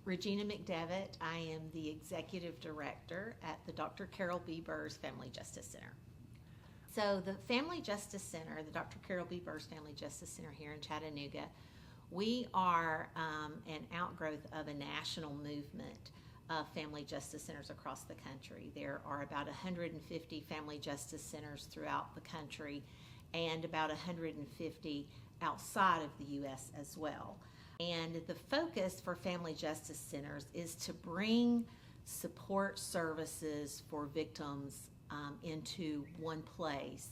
Regina McDevitt. I am the Executive Director at the Dr. Carol B. Burrs Family Justice Center. So the Family Justice Center, the Dr. Carol B. Burrs Family Justice Center here in Chattanooga, we are an outgrowth of a national movement of family justice centers across the country. There are about 150 family justice centers throughout the country and about 150 outside of the U.S. as well. And the focus for family justice centers is to bring support services for victims into one place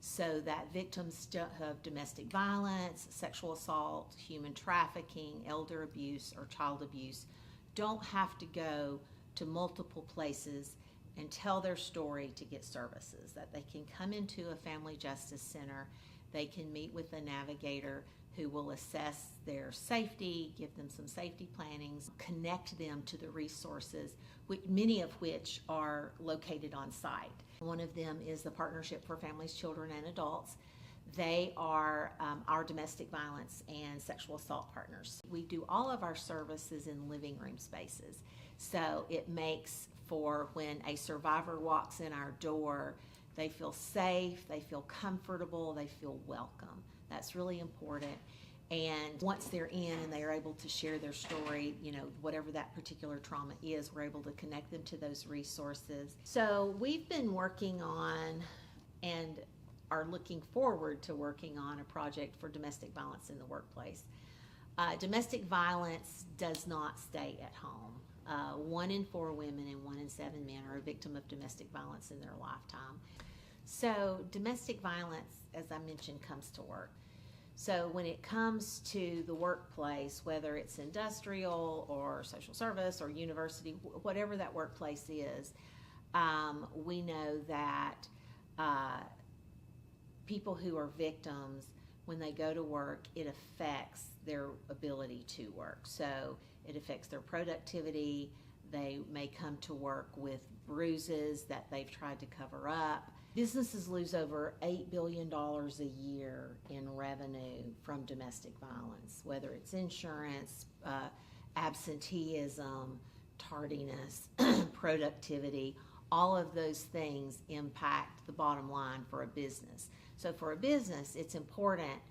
so that victims of domestic violence, sexual assault, human trafficking, elder abuse, or child abuse don't have to go to multiple places and tell their story to get services, that they can come into a family justice center, they can meet with a navigator who will assess their safety, give them some safety plannings, connect them to the resources, many of which are located on site. One of them is the Partnership for Families, Children, and Adults. They are our domestic violence and sexual assault partners. We do all of our services in living room spaces. So it makes for when a survivor walks in our door, they feel safe, they feel comfortable, they feel welcome. That's really important. And once they're in and they are able to share their story, whatever that particular trauma is, we're able to connect them to those resources. So we've been working on and are looking forward to working on a project for domestic violence in the workplace. Domestic violence does not stay at home. 1 in 4 women and 1 in 7 men are a victim of domestic violence in their lifetime. So domestic violence, as I mentioned, comes to work. So when it comes to the workplace, whether it's industrial or social service or university, whatever that workplace is, we know that people who are victims, when they go to work, it affects their ability to work. So it affects their productivity. They may come to work with bruises that they've tried to cover up. Businesses lose over $8 billion a year in revenue from domestic violence, whether it's insurance, absenteeism, tardiness, productivity. All of those things impact the bottom line for a business. So for a business, it's important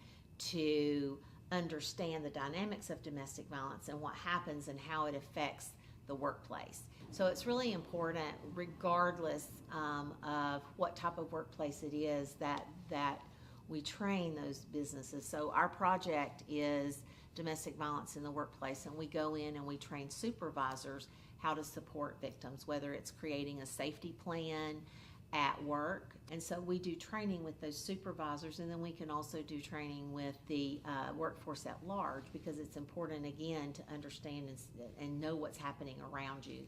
to understand the dynamics of domestic violence and what happens and how it affects the workplace. So it's really important, regardless of what type of workplace it is, that we train those businesses. So our project is domestic violence in the workplace, and we go in and we train supervisors how to support victims, whether it's creating a safety plan at work. And so we do training with those supervisors, and then we can also do training with the workforce at large, because it's important, again, to understand and know what's happening around you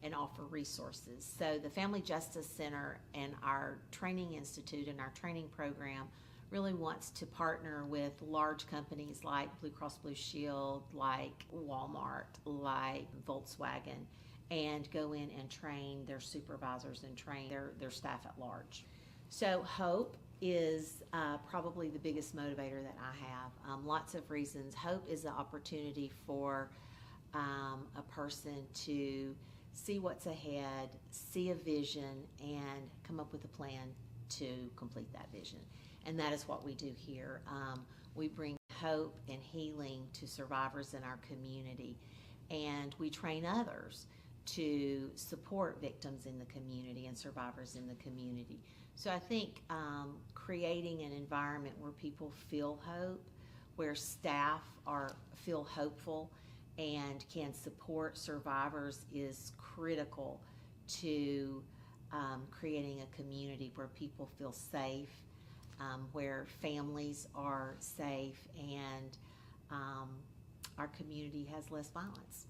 and offer resources. So the Family Justice Center and our training institute and our training program really wants to partner with large companies like Blue Cross Blue Shield, like Walmart, like Volkswagen, and go in and train their supervisors and train their staff at large. So hope is probably the biggest motivator that I have. Lots of reasons. Hope is the opportunity for a person to see what's ahead, see a vision, and come up with a plan to complete that vision. And that is what we do here. We bring hope and healing to survivors in our community, and we train others to support victims in the community and survivors in the community. So I think creating an environment where people feel hope, where staff feel hopeful and can support survivors, is critical to creating a community where people feel safe, where families are safe, and our community has less violence.